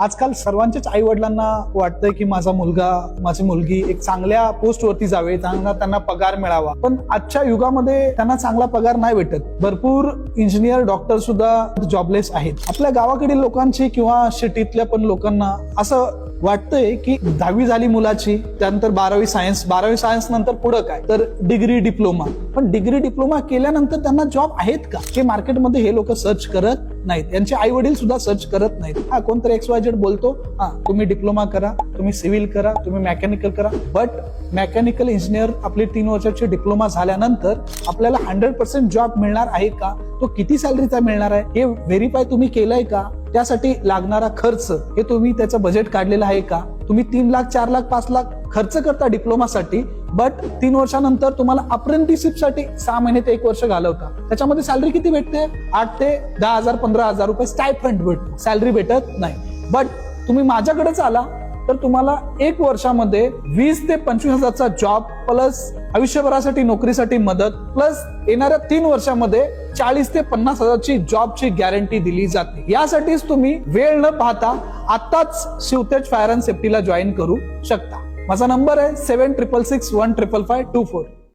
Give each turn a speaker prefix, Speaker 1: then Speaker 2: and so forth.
Speaker 1: आजकाल सर्वांच्याच आई वडिलांना वाटतंय की माझा मुलगा माझी मुलगी एक चांगल्या पोस्ट वरती जावे, चांगला त्यांना पगार मिळावा. पण आजच्या युगामध्ये त्यांना चांगला पगार नाही भेटत. भरपूर इंजिनियर डॉक्टर सुद्धा जॉबलेस आहेत. आपल्या गावाकडील लोकांची किंवा सिटीतल्या पण लोकांना असं वाटतंय की 10वी झाली मुलाची, त्यानंतर 12वी सायन्स नंतर पुढे काय तर डिग्री डिप्लोमा. पण डिग्री डिप्लोमा केल्यानंतर त्यांना जॉब आहेत का हे मार्केटमध्ये हे लोक सर्च करत नाहीत. यांचे आई वडील सुद्धा सर्च करत नाहीत. हा कोणतरी XYZ बोलतो, हा तुम्ही डिप्लोमा करा, तुम्ही सिव्हिल करा, तुम्ही मेकॅनिकल करा. बट मेकॅनिकल इंजिनियर आपली 3 वर्षाची डिप्लोमा झाल्यानंतर आपल्याला 100% जॉब मिळणार आहे का, तो किती सॅलरीचा मिळणार आहे हे व्हेरीफाय तुम्ही केलंय का, त्यासाठी लागणारा खर्च हे तुम्ही त्याचं बजेट काढलेलं आहे का. तुम्ही 3 लाख 4 लाख 5 लाख खर्च करता डिप्लोमासाठी, बट 3 वर्षानंतर तुम्हाला अप्रेंटिसशिपसाठी 6 महिने ते 1 वर्ष घालवता. त्याच्यामध्ये सॅलरी किती भेटते? 8 ते 10,000 15,000 रुपये स्टायफंड भेटतो, सॅलरी भेटत नाही. बट तुम्ही माझ्याकडेच आला तर तुम्हाला 1 वर्षामध्ये 20 ते 25,000चा जॉब प्लस आयुष्यभरासाठी नोकरीसाठी मदत प्लस येणाऱ्या 3 वर्षामध्ये 40 ते 50,000ची जॉबची गॅरंटी दिली जाते. यासाठीच तुम्ही वेळ न पाहता आताच शिवतेज फायर अँड सेफ्टीला जॉईन करू शकता. माझा नंबर आहे 7666155524.